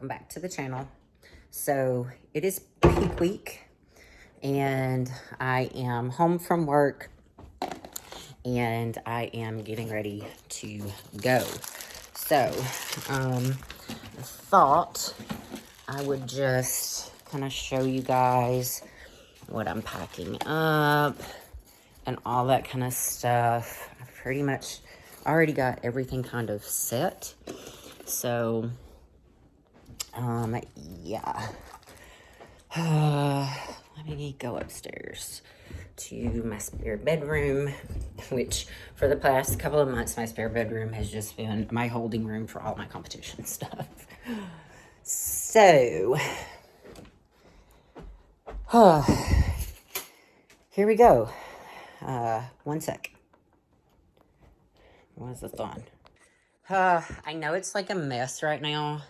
welcome back to the channel. So it is peak week and I am home from work and I am getting ready to go. So I thought I would just kind of show you guys what I'm packing up and all that kind of stuff. I've pretty much already got everything kind of set. So yeah. Let me go upstairs to my spare bedroom, which for the past couple of months, my spare bedroom has just been my holding room for all my competition stuff. So, here we go. One sec. What is this on? I know it's like a mess right now,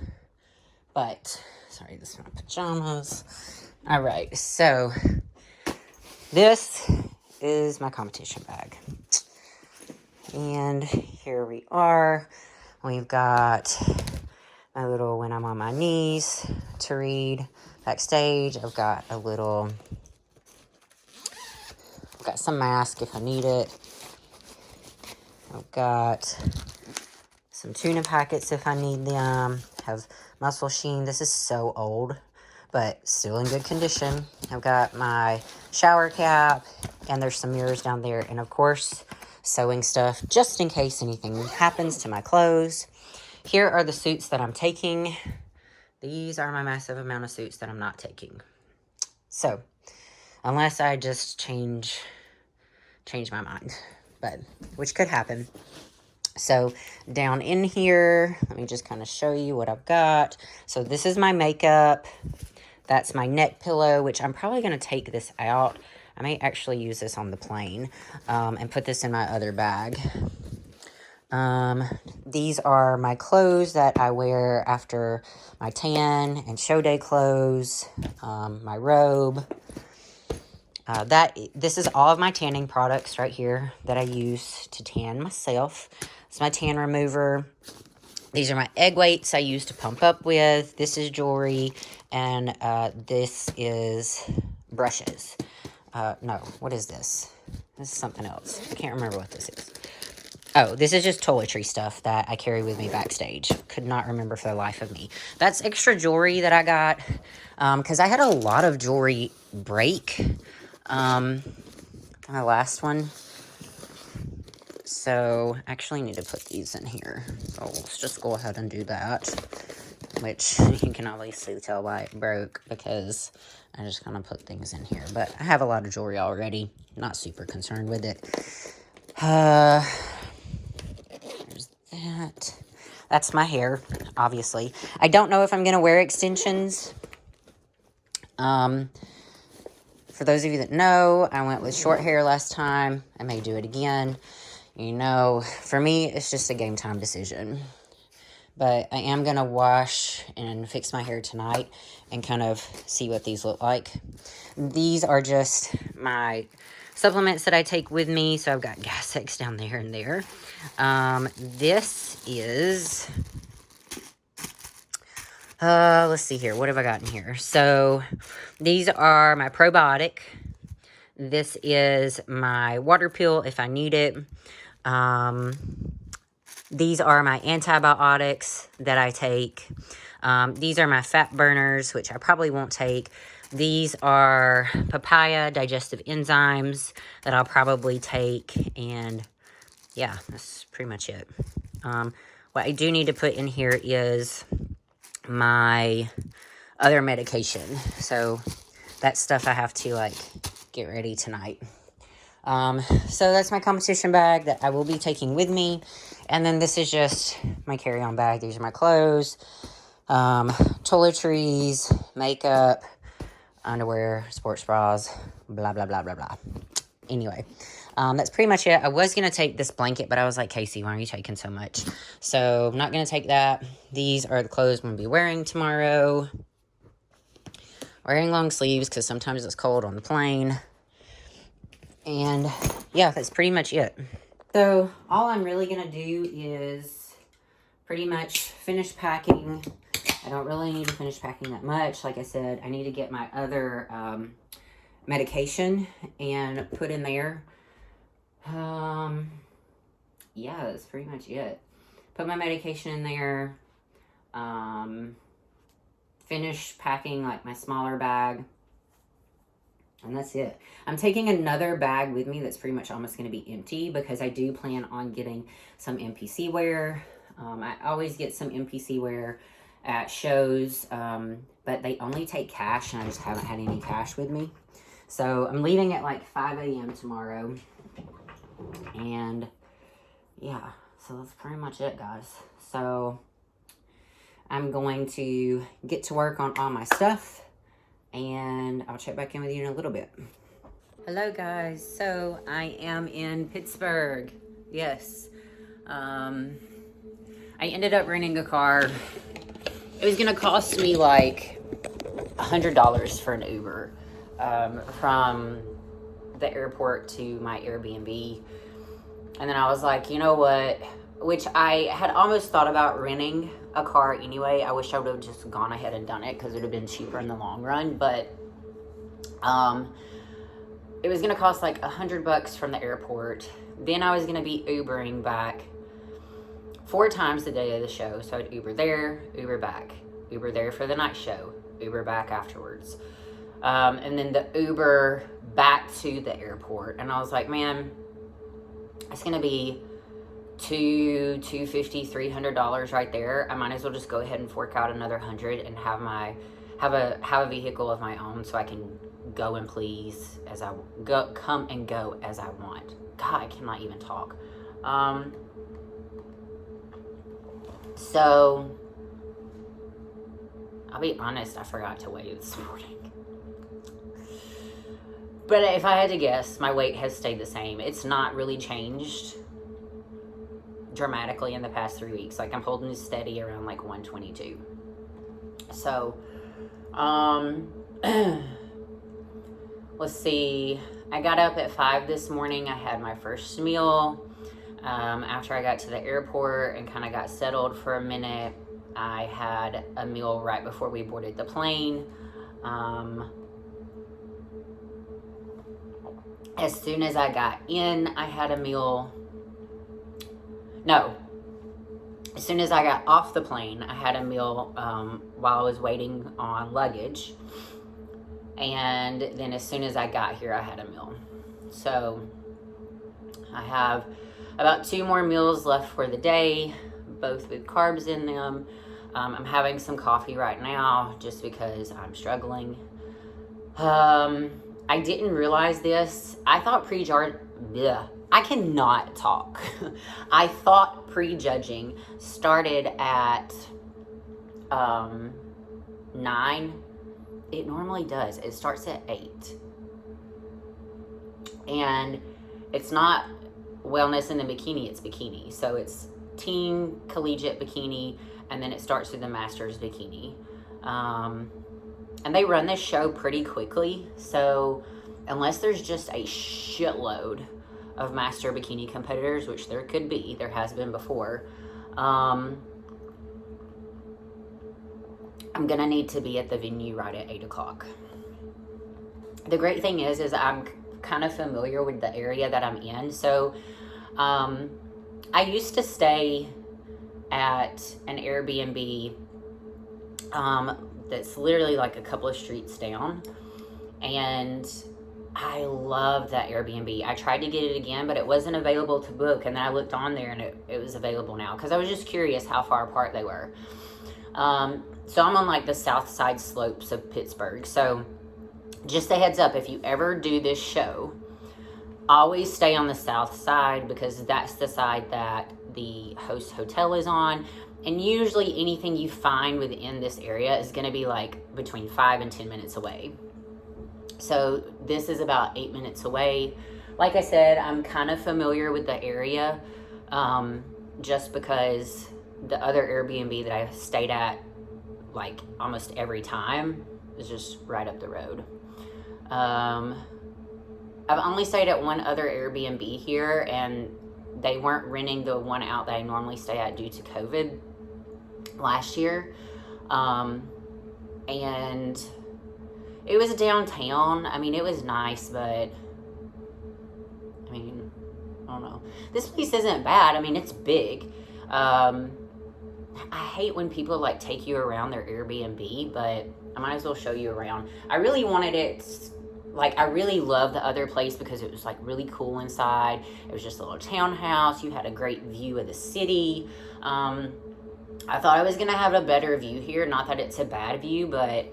but sorry, this is my pajamas. All right, so this is my competition bag. And here we are. We've got my little when I'm on my knees to read backstage. I've got some mask if I need it. I've got some tuna packets if I need them. Have Muscle Sheen. This is so old, but still in good condition. I've got my shower cap, and there's some mirrors down there, and of course, sewing stuff, just in case anything happens to my clothes. Here are the suits that I'm taking. These are my massive amount of suits that I'm not taking. So, unless I just change my mind, but which could happen. So down in here, let me just kind of show you what I've got. So this is my makeup. That's my neck pillow, which I'm probably going to take this out. I may actually use this on the plane and put this in my other bag. These are my clothes that I wear after my tan and show day clothes, my robe. This is all of my tanning products right here that I use to tan myself. It's my tan remover. These are my egg weights I use to pump up with. This is jewelry, and this is brushes. No, what is this? This is something else. I can't remember what this is. Oh, this is just toiletry stuff that I carry with me backstage. Could not remember for the life of me. That's extra jewelry that I got because I had a lot of jewelry break. My last one. So, I actually need to put these in here. So, let's just go ahead and do that. Which, you can obviously tell why it broke, because I just kind of put things in here. But I have a lot of jewelry already. Not super concerned with it. There's that. That's my hair, obviously. I don't know if I'm going to wear extensions. For those of you that know, I went with short hair last time. I may do it again. You know, for me, it's just a game time decision. But I am going to wash and fix my hair tonight and kind of see what these look like. These are just my supplements that I take with me. So I've got Gas X down there and there. This is... let's see here. What have I got in here? So, these are my probiotic. This is my water pill if I need it. These are my antibiotics that I take. These are my fat burners, which I probably won't take. These are papaya digestive enzymes that I'll probably take. And yeah, that's pretty much it. What I do need to put in here is my other medication. So that stuff I have to like get ready tonight. So that's my competition bag that I will be taking with me. And then this is just my carry-on bag. These are my clothes, toiletries, makeup, underwear, sports bras, blah, blah, blah, blah, blah. Anyway, that's pretty much it. I was going to take this blanket, but I was like, Casey, why are you taking so much? So I'm not going to take that. These are the clothes I'm going to be wearing tomorrow. Wearing long sleeves because sometimes it's cold on the plane. And yeah, that's pretty much it. So all I'm really going to do is pretty much finish packing I don't really need to finish packing that much. Like I said, I need to get my other medication and put in there. Yeah, that's pretty much it. Put my medication in there. Finish packing like my smaller bag. And that's it. I'm taking another bag with me that's pretty much almost going to be empty because I do plan on getting some NPC wear. I always get some NPC wear at shows, but they only take cash, and I just haven't had any cash with me. So I'm leaving at like 5 a.m. tomorrow. And yeah, so that's pretty much it, guys. So I'm going to get to work on all my stuff, and I'll check back in with you in a little bit. Hello, guys. So I am in Pittsburgh. Yes. I ended up renting a car. It was going to cost me like $100 for an Uber from the airport to my Airbnb. And then I was like, you know what? Which I had almost thought about renting a car anyway. I wish I would have just gone ahead and done it because it would have been cheaper in the long run. But it was going to cost like $100 from the airport. Then I was going to be Ubering back 4 times the day of the show. So I'd Uber there, Uber back, Uber there for the night show, Uber back afterwards. And then the Uber back to the airport. And I was like, man, it's going to be $250, $300 right there. I might as well just go ahead and fork out another $100 and have a vehicle of my own so I can go and please as I go, come and go as I want. God, I cannot even talk. So I'll be honest, I forgot to weigh this morning. But if I had to guess, my weight has stayed the same. It's not really changed dramatically in the past 3 weeks. Like, I'm holding it steady around like 122. So, let's see. I got up at 5 this morning. I had my first meal. After I got to the airport and kind of got settled for a minute, I had a meal right before we boarded the plane. As soon as I got in, I had a meal. No. As soon as I got off the plane, I had a meal while I was waiting on luggage. And then as soon as I got here, I had a meal. So I have about 2 more meals left for the day, both with carbs in them. I'm having some coffee right now just because I'm struggling. I didn't realize this. I thought I cannot talk. I thought prejudging started at 9. It normally does. It starts at 8. And it's not wellness in the bikini, it's bikini. So it's teen collegiate bikini, and then it starts with the master's bikini. And they run this show pretty quickly. So unless there's just a shitload of master bikini competitors, which there could be, there has been before, I'm gonna need to be at the venue right at 8 o'clock. The great thing is I'm kind of familiar with the area that I'm in. So I used to stay at an Airbnb that's literally like a couple of streets down, and I love that Airbnb. I tried to get it again, but it wasn't available to book, and then I looked on there and it was available now because I was just curious how far apart they were. So I'm on like the south side slopes of Pittsburgh. So just a heads up, if you ever do this show, always stay on the south side because that's the side that the host hotel is on. And usually anything you find within this area is going to be like between 5 and 10 minutes away. So this is about 8 minutes away. Like I said, I'm kind of familiar with the area just because the other Airbnb that I stayed at like almost every time is just right up the road. I've only stayed at one other Airbnb here, and they weren't renting the one out that I normally stay at due to COVID last year. And it was downtown. I mean, it was nice, but I mean, I don't know. This place isn't bad. I mean, it's big. I hate when people like take you around their Airbnb, but I might as well show you around. I really wanted it, like, I really loved the other place because it was like really cool inside. It was just a little townhouse. You had a great view of the city. I thought I was gonna have a better view here. Not that it's a bad view, but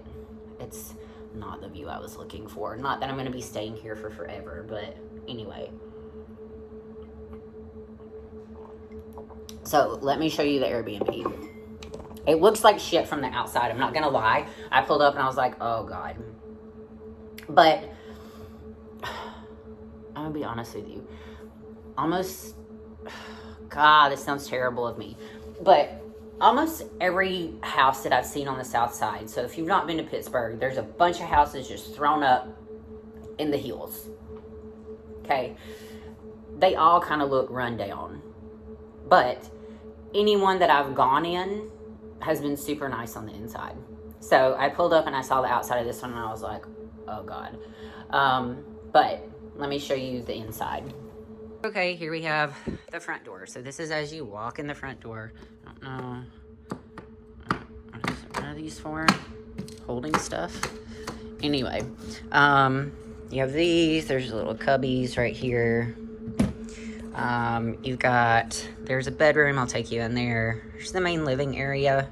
it's not the view I was looking for. Not that I'm gonna be staying here for forever, but anyway. So let me show you the Airbnb. It looks like shit from the outside. I'm not gonna lie. I pulled up and I was like, oh God. But I'm gonna be honest with you. Almost, God, this sounds terrible of me. But almost every house that I've seen on the south side, so if you've not been to Pittsburgh, there's a bunch of houses just thrown up in the hills. Okay? They all kind of look run down. But anyone that I've gone in has been super nice on the inside. So I pulled up and I saw the outside of this one and I was like, oh God. But let me show you the inside. Okay, here we have the front door. So this is as you walk in the front door. I don't know. What are these for? Holding stuff? Anyway, you have these. There's little cubbies right here. You've got, there's a bedroom. I'll take you in there. There's the main living area.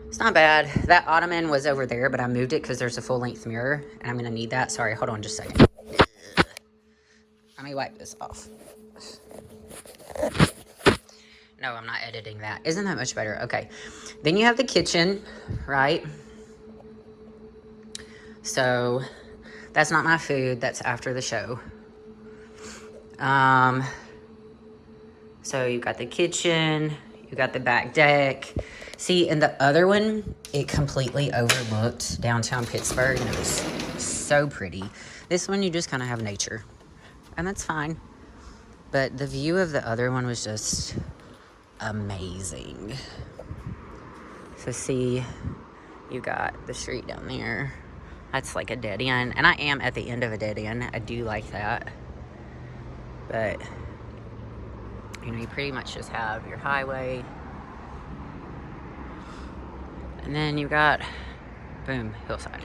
It's not bad. That ottoman was over there, but I moved it because there's a full-length mirror, and I'm going to need that. Sorry, hold on just a second. Let me wipe this off. No, I'm not editing that. Isn't that much better? Okay. Then you have the kitchen, right? So, that's not my food. That's after the show. So you've got the kitchen, you got the back deck. See, in the other one, it completely overlooked downtown Pittsburgh, and it was so pretty. This one, you just kind of have nature, and that's fine. But the view of the other one was just amazing. So see, you got the street down there. That's like a dead end, and I am at the end of a dead end. I do like that. But, you know, you pretty much just have your highway. And then you got, boom, hillside.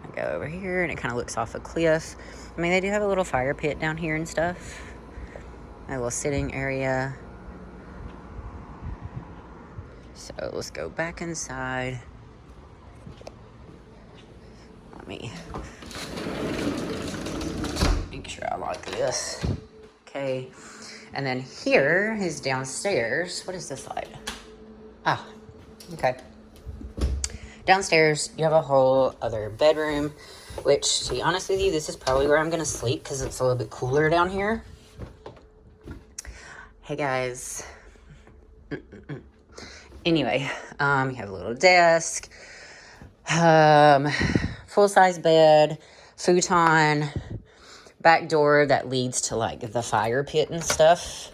I go over here, and it kind of looks off a cliff. I mean, they do have a little fire pit down here and stuff. A little sitting area. So let's go back inside. Let me make sure I like this. Okay. And then here is downstairs. What is this like? Ah, okay. Downstairs, you have a whole other bedroom, which, to be honest with you, this is probably where I'm going to sleep because it's a little bit cooler down here. Hey, guys. Anyway, you have a little desk, full-size bed, futon, back door that leads to, like, the fire pit and stuff.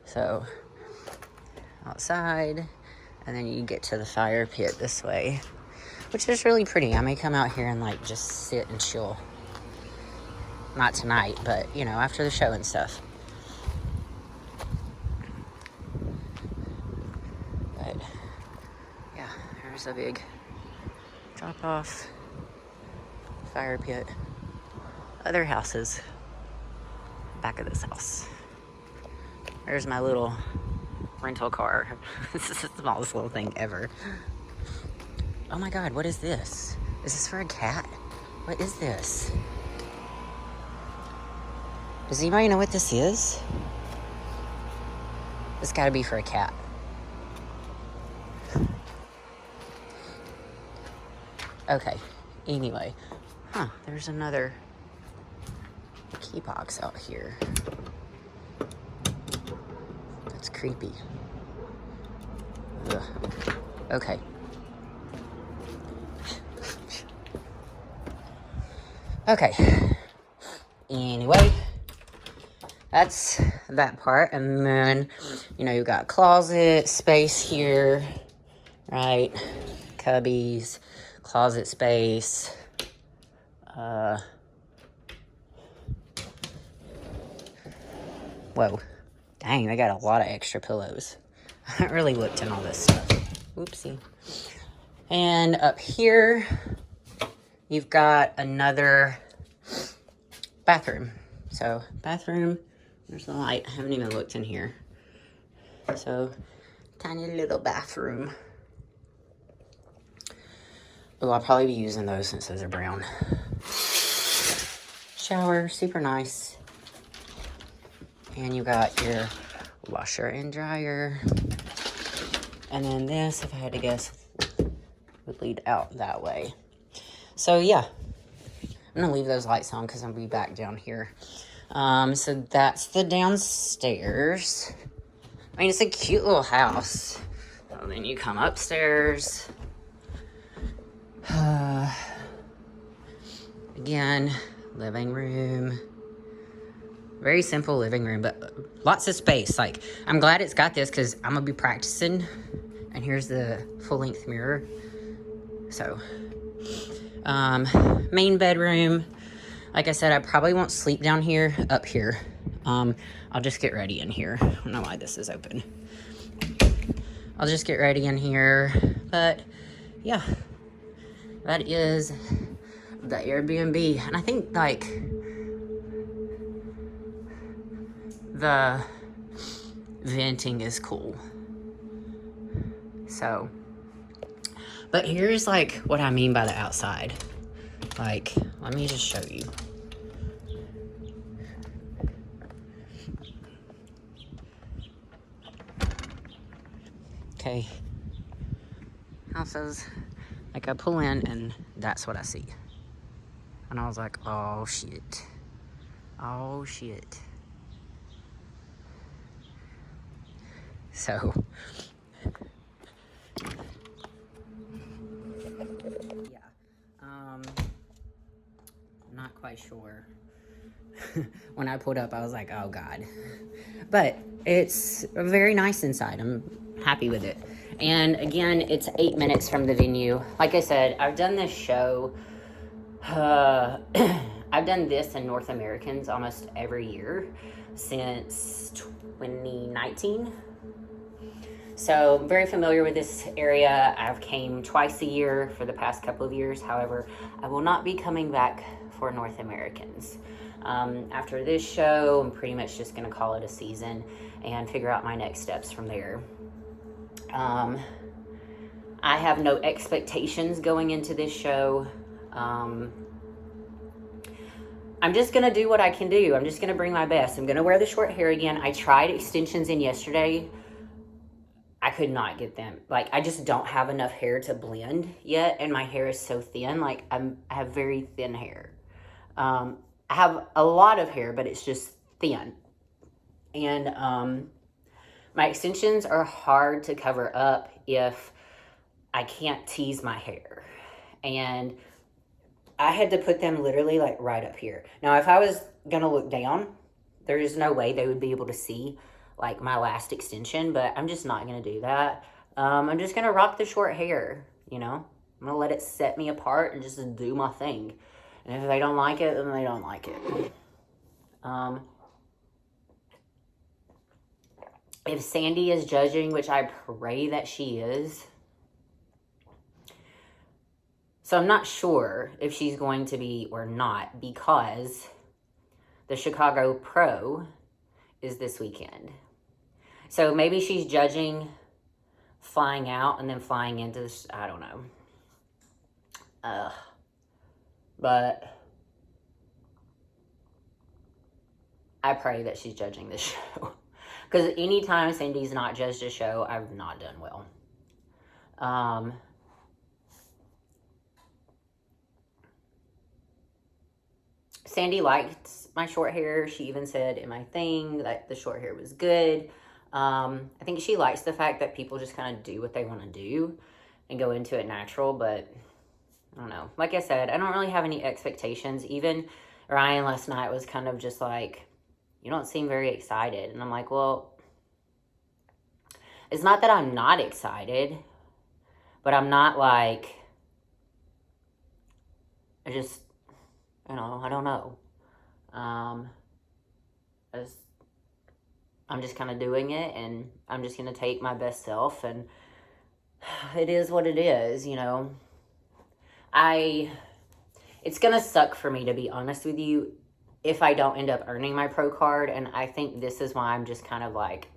So, outside, and then you get to the fire pit this way, which is really pretty. I may come out here and, like, just sit and chill. Not tonight, but, you know, after the show and stuff. But, yeah, there's a big drop-off fire pit. Other houses. Back of this house. There's my little rental car. This is the smallest little thing ever. Oh my God, what is this? Is this for a cat? What is this? Does anybody know what this is? It's gotta be for a cat. Okay, anyway. Huh, there's another key box out here. That's creepy. Ugh. Okay. Okay. Anyway, that's that part. And then, you know, you got closet space here, right? Cubbies, closet space. Whoa. Dang, they got a lot of extra pillows. I haven't really looked in all this stuff. Oopsie. And up here, you've got another bathroom. So, bathroom, there's the light. I haven't even looked in here. So, tiny little bathroom. Oh, I'll probably be using those since those are brown. Shower, super nice. And you got your washer and dryer. And then this, if I had to guess, would lead out that way. So yeah, I'm gonna leave those lights on because I'll be back down here. So that's the downstairs. I mean, it's a cute little house. So then you come upstairs. Again, living room. Very simple living room, but lots of space. Like, I'm glad it's got this because I'm gonna be practicing. And here's the full-length mirror. So, main bedroom. Like I said, I probably won't sleep down here, up here. I'll just get ready in here. I don't know why this is open. I'll just get ready in here. But, yeah. That is the Airbnb. And I think, like, the venting is cool. So, but here's, like, what I mean by the outside. Like, let me just show you. Okay. Houses. Like, I pull in, and that's what I see. And I was like, oh, shit. Oh, shit. So, yeah. I'm not quite sure. When I pulled up, I was like, oh, God. But it's very nice inside. I'm happy with it. And again, it's 8 minutes from the venue. Like I said, I've done this show. I've done this in North Americans almost every year since 2019. So I'm very familiar with this area. I've came twice a year for the past couple of years. However, I will not be coming back for North Americans. After this show, I'm pretty much just going to call it a season and figure out my next steps from there. I have no expectations going into this show. I'm just going to do what I can do. I'm just going to bring my best. I'm going to wear the short hair again. I tried extensions in yesterday. I could not get them. Like, I just don't have enough hair to blend yet, and my hair is so thin. Like, I have very thin hair. I have a lot of hair, but it's just thin. And my extensions are hard to cover up if I can't tease my hair. And I had to put them literally, like, right up here. Now, if I was going to look down, there is no way they would be able to see, like, my last extension, but I'm just not going to do that. I'm just going to rock the short hair, you know? I'm going to let it set me apart and just do my thing. And if they don't like it, then they don't like it. If Sandy is judging, which I pray that she is, so I'm not sure if she's going to be or not, because the Chicago Pro is this weekend. So maybe she's judging flying out and then flying into this, I don't know. But I pray that she's judging this show. Because anytime Sandy's not judged a show, I've not done well. Sandy liked my short hair. She even said in my thing that the short hair was good. I think she likes the fact that people just kind of do what they want to do and go into it natural, but I don't know. Like I said, I don't really have any expectations. Even Ryan last night was kind of just like, You don't seem very excited. And I'm like, well, it's not that I'm not excited, but I'm not like, I just, I don't know. I'm just kind of doing it, and I'm just going to take my best self, and it is what it is, It's going to suck for me, to be honest with you, if I don't end up earning my pro card, and I think this is why I'm just kind of like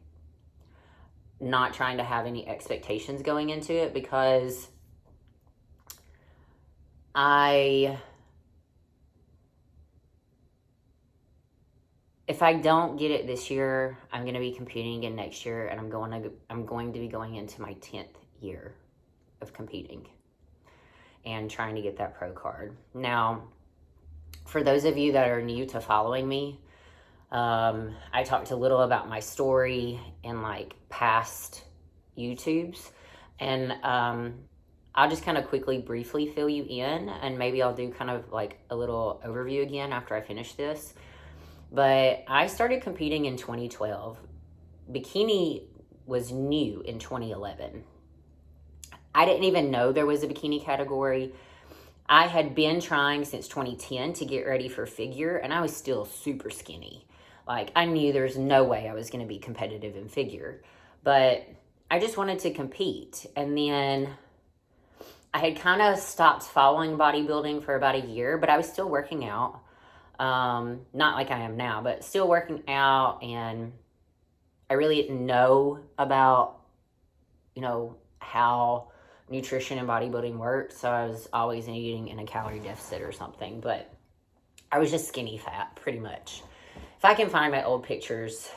not trying to have any expectations going into it, because if I don't get it this year, I'm going to be competing again next year, and I'm going to be going into my 10th year of competing and trying to get that pro card. Now, for those of you that are new to following me, I talked a little about my story in like past YouTubes, and I'll just kind of quickly, briefly fill you in, and maybe I'll do kind of like a little overview again after I finish this. But I started competing in 2012. Bikini was new in 2011. I didn't even know there was a bikini category. I had been trying since 2010 to get ready for figure, and I was still super skinny. Like, I knew there's no way I was going to be competitive in figure, but I just wanted to compete. And then I had kind of stopped following bodybuilding for about a year, but I was still working out. Not like I am now, but still working out, and I really didn't know about, how nutrition and bodybuilding worked, so I was always eating in a calorie deficit or something, but I was just skinny fat, pretty much. If I can find my old pictures,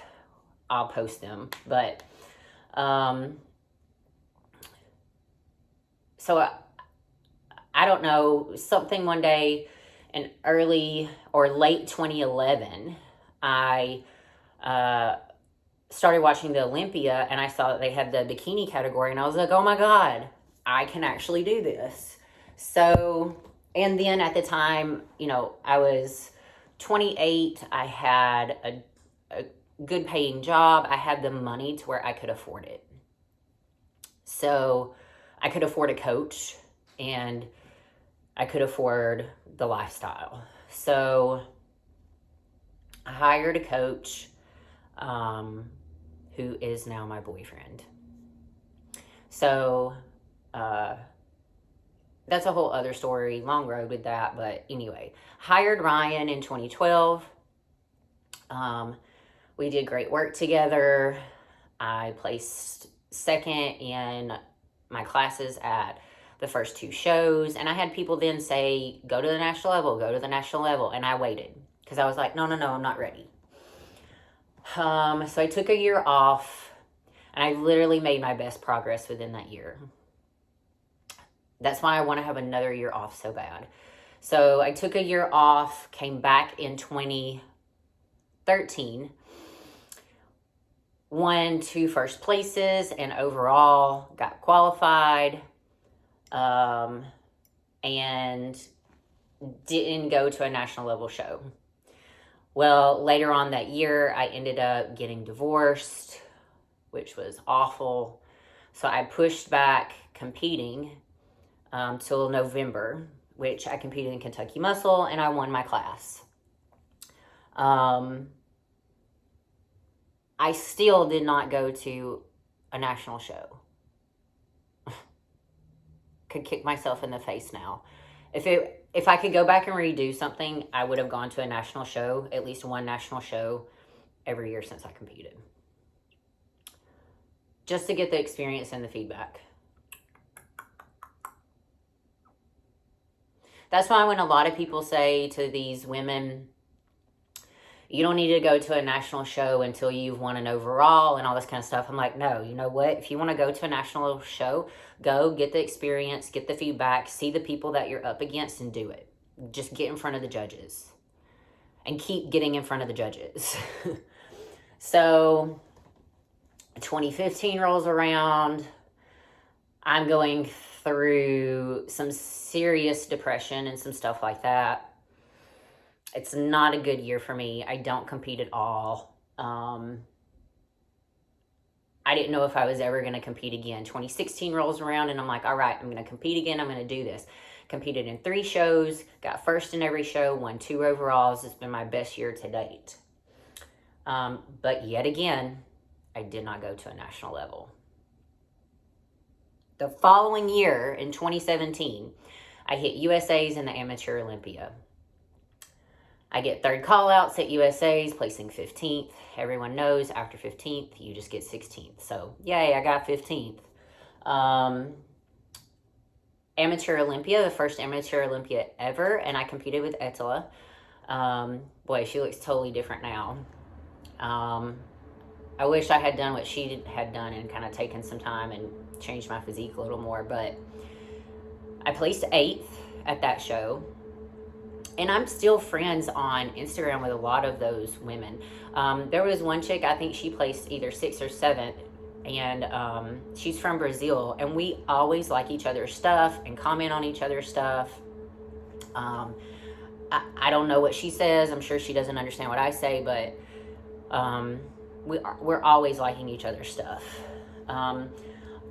I'll post them, but, so I don't know, something one day in early or late 2011, I started watching the Olympia, and I saw that they had the bikini category, and I was like, oh my God, I can actually do this. So, and then at the time, I was 28, I had a good paying job, I had the money to where I could afford it. So I could afford a coach, and I could afford the lifestyle. So I hired a coach, who is now my boyfriend. So that's a whole other story, long road with that. But anyway, hired Ryan in 2012. We did great work together. I placed second in my classes at the first 2 shows, and I had people then say, go to the national level, go to the national level, and I waited, because I was like, no, I'm not ready. So I took a year off, and I literally made my best progress within that year. That's why I want to have another year off so bad. So I took a year off, came back in 2013, won 2 first places, and overall got qualified, and didn't go to a national level show. Well, later on that year, I ended up getting divorced, which was awful. So I pushed back competing till November, which I competed in Kentucky Muscle, and I won my class. I still did not go to a national show. Could kick myself in the face now. If I could go back and redo something, I would have gone to a national show, at least one national show every year since I competed. Just to get the experience and the feedback. That's why when a lot of people say to these women, you don't need to go to a national show until you've won an overall and all this kind of stuff. I'm like, no, you know what? If you want to go to a national show, go get the experience, get the feedback, see the people that you're up against, and do it. Just get in front of the judges and keep getting in front of the judges. So 2015 rolls around. I'm going through some serious depression and some stuff like that. It's not a good year for me. I don't compete at all. I didn't know if I was ever going to compete again. 2016 rolls around and I'm like, all right, I'm going to compete again. I'm going to do this. Competed in 3 shows, got first in every show, won 2 overalls. It's been my best year to date. But yet again, I did not go to a national level. The following year, in 2017, I hit USA's in the Amateur Olympia. I get 3rd call-outs at USA's, placing 15th. Everyone knows after 15th, you just get 16th. So, yay, I got 15th. Amateur Olympia, the first Amateur Olympia ever, and I competed with Etela. Boy, she looks totally different now. I wish I had done what she had done and kind of taken some time and changed my physique a little more, but I placed 8th at that show. And I'm still friends on Instagram with a lot of those women. There was one chick, I think she placed either 6th or 7th, and she's from Brazil, and we always like each other's stuff and comment on each other's stuff. I don't know what she says. I'm sure she doesn't understand what I say, but we're always liking each other's stuff.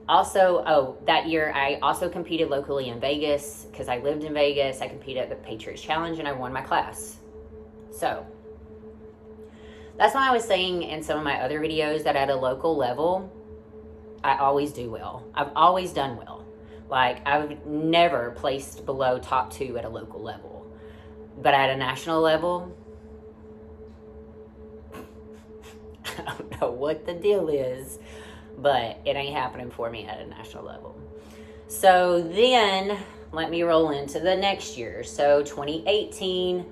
Also, that year I also competed locally in Vegas because I lived in Vegas. I competed at the Patriots Challenge and I won my class. So that's why I was saying in some of my other videos that at a local level, I always do well. I've always done well. Like, I've never placed below top 2 at a local level. But at a national level, I don't know what the deal is, but it ain't happening for me at a national level. So then, let me roll into the next year. So 2018,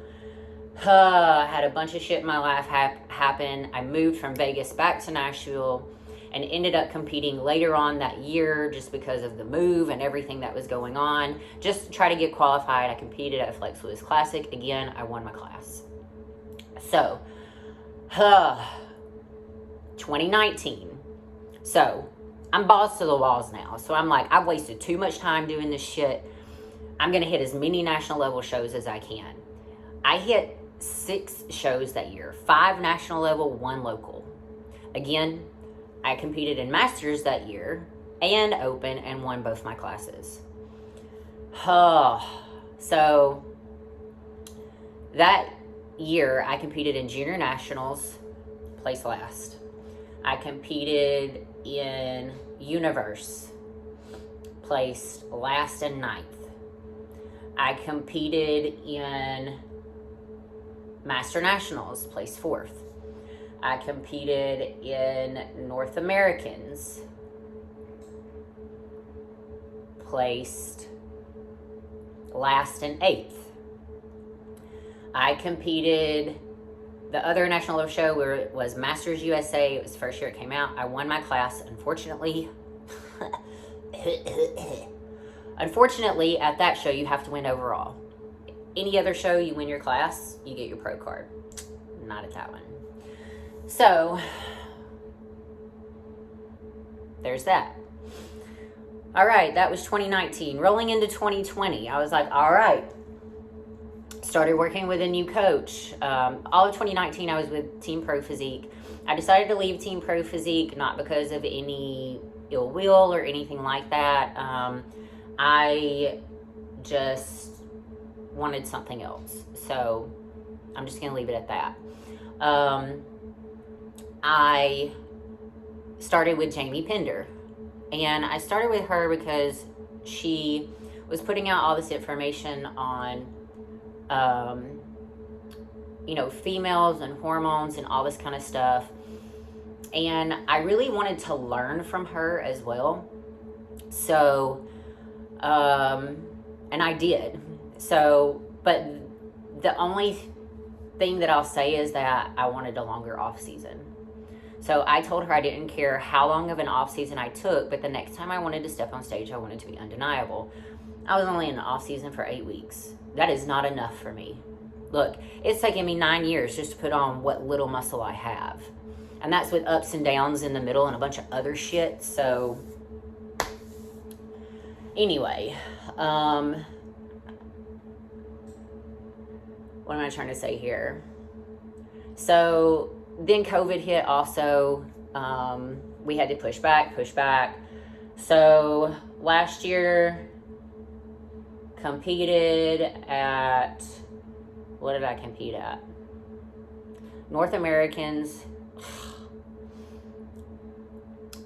I had a bunch of shit in my life happen. I moved from Vegas back to Nashville and ended up competing later on that year just because of the move and everything that was going on. Just to try to get qualified, I competed at Flex Lewis Classic. Again, I won my class. So, 2019. So, I'm balls to the walls now. So, I'm like, I've wasted too much time doing this shit. I'm going to hit as many national level shows as I can. I hit 6 shows that year. 5 national level, 1 local. Again, I competed in Masters that year and Open and won both my classes. So, that year I competed in Junior Nationals, placed last. I competed in Universe, placed last and 9th. I competed in Master Nationals, placed 4th. I competed in North Americans, placed last and 8th. I competed, the other national level show where it was Masters USA. It was the first year it came out. I won my class, unfortunately. Unfortunately, at that show, you have to win overall. Any other show, you win your class, you get your pro card. Not at that one. So, there's that. All right, that was 2019. Rolling into 2020, I was like, all right. Started working with a new coach. All of 2019, I was with Team Pro Physique. I decided to leave Team Pro Physique, not because of any ill will or anything like that. I just wanted something else. So, I'm just going to leave it at that. I started with Jamie Pender. And I started with her because she was putting out all this information on, females and hormones and all this kind of stuff. And I really wanted to learn from her as well. So, and I did. So, but the only thing that I'll say is that I wanted a longer off season. So I told her I didn't care how long of an off season I took, but the next time I wanted to step on stage, I wanted to be undeniable. I was only in the off season for 8 weeks. That is not enough for me. Look, it's taken me 9 years just to put on what little muscle I have. And that's with ups and downs in the middle and a bunch of other shit. So anyway, what what am I trying to say here? So then COVID hit also. We had to push back. So last year, competed at, what did I compete at? North Americans,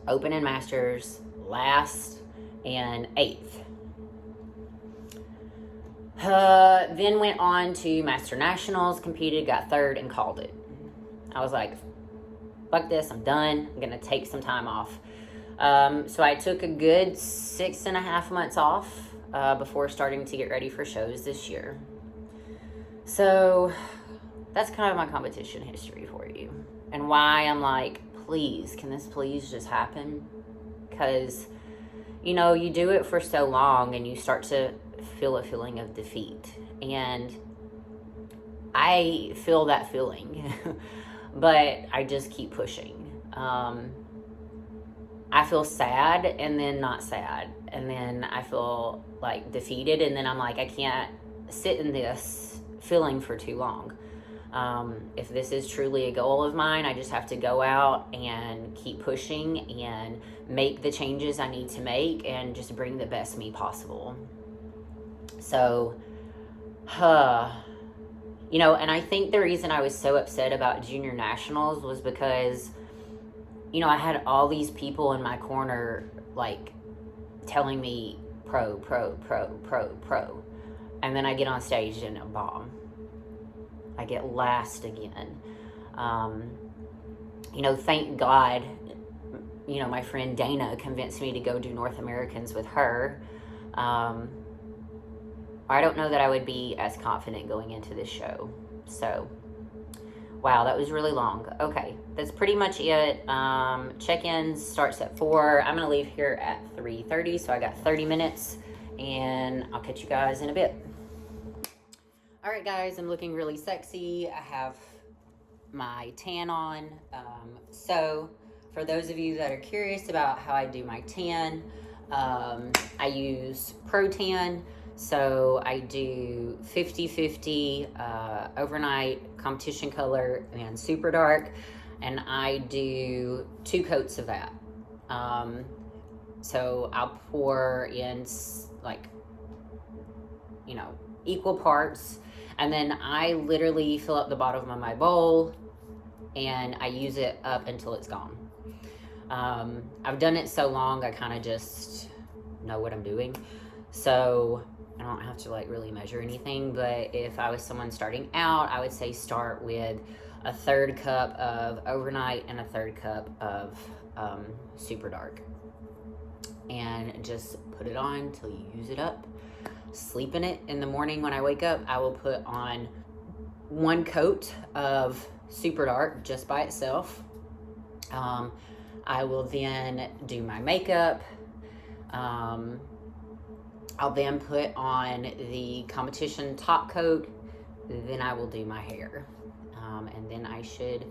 Open and Masters, last and 8th. Then went on to Master Nationals, competed, got 3rd, and called it. I was like, fuck this, I'm done. I'm going to take some time off. So I took a good 6.5 months off before starting to get ready for shows this year. So that's kind of my competition history for you. And why I'm like, please, can this please just happen? Because, you know, you do it for so long and you start to feel a feeling of defeat. And I feel that feeling, but I just keep pushing. I feel sad and then not sad. And then I feel like defeated. And then I'm like, I can't sit in this feeling for too long. If this is truly a goal of mine, I just have to go out and keep pushing and make the changes I need to make and just bring the best me possible. So, you know, and I think the reason I was so upset about Junior Nationals was because, you know, I had all these people in my corner, like, telling me pro. And then I get on stage and I bomb. I get last again. You know, thank God, you know, my friend Dana convinced me to go do North Americans with her. I don't know that I would be as confident going into this show. So, wow, that was really long. Okay, that's pretty much it. Check-ins starts at 4. I'm going to leave here at 3:30, so I got 30 minutes, and I'll catch you guys in a bit. All right, guys, I'm looking really sexy. I have my tan on. So, for those of you that are curious about how I do my tan, I use Pro Tan. So I do 50/50 overnight, competition color, and super dark. And I do 2 coats of that. So I'll pour in, like, you know, equal parts. And then I literally fill up the bottom of my bowl and I use it up until it's gone. I've done it so long, I kind of just know what I'm doing. So I don't have to, like, really measure anything, but if I was someone starting out, I would say start with a 1/3 cup of overnight and a 1/3 cup of super dark. And just put it on till you use it up. Sleep in it. In the morning when I wake up, I will put on 1 coat of super dark just by itself. I will then do my makeup. I'll then put on the competition top coat. Then I will do my hair. And then I should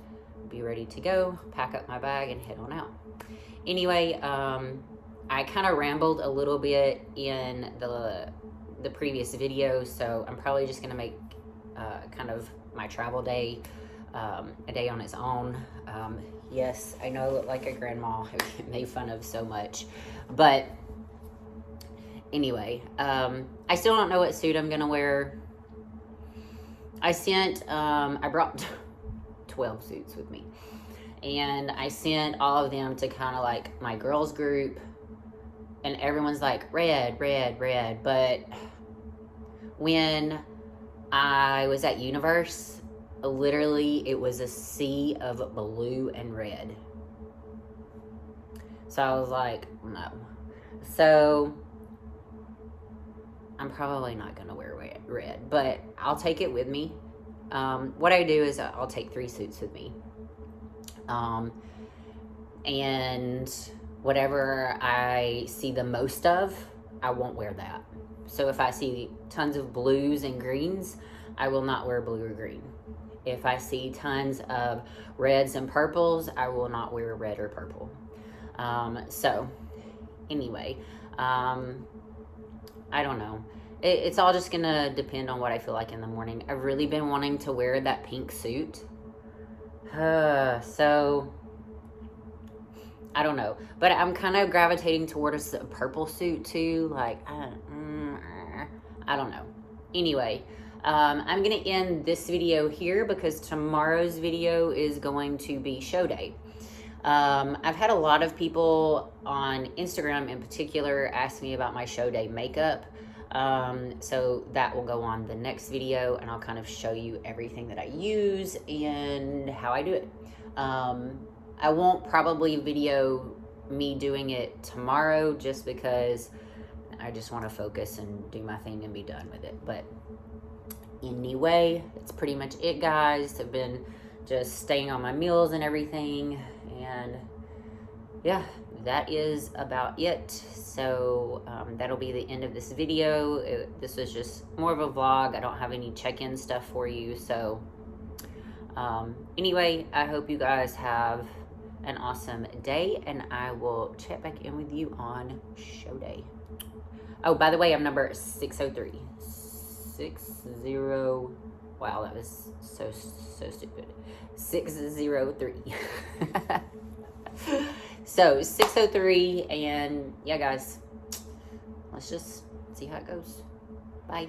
be ready to go, pack up my bag, and head on out. Anyway, I kind of rambled a little bit in the previous video, so I'm probably just going to make kind of my travel day a day on its own. Yes, I know I look like a grandma who get made fun of so much, but anyway, I still don't know what suit I'm gonna wear. I brought 12 suits with me, and I sent all of them to kind of like my girls group, and everyone's like red, but when I was at Universe, literally it was a sea of blue and red. So I was like, no. So I'm probably not going to wear red, but I'll take it with me. What I do is I'll take 3 suits with me. And whatever I see the most of, I won't wear that. So if I see tons of blues and greens, I will not wear blue or green. If I see tons of reds and purples, I will not wear red or purple. So anyway, I don't know. It's all just gonna depend on what I feel like in the morning. I've really been wanting to wear that pink suit. So I don't know, but I'm kind of gravitating towards a purple suit too. Like, I don't know. Anyway, I'm gonna end this video here because tomorrow's video is going to be show day. I've had a lot of people on Instagram in particular ask me about my show day makeup. So that will go on the next video, and I'll kind of show you everything that I use and how I do it. I won't probably video me doing it tomorrow just because I just want to focus and do my thing and be done with it. But anyway, that's pretty much it, guys. I've been just staying on my meals and everything, and yeah, that is about it. So that'll be the end of this video. This was just more of a vlog. I don't have any check-in stuff for you. So anyway, I hope you guys have an awesome day, and I will check back in with you on show day. Oh, by the way, I'm number 603. 60. Wow, that was so stupid. 603. So 603, and yeah, guys, let's just see how it goes. Bye.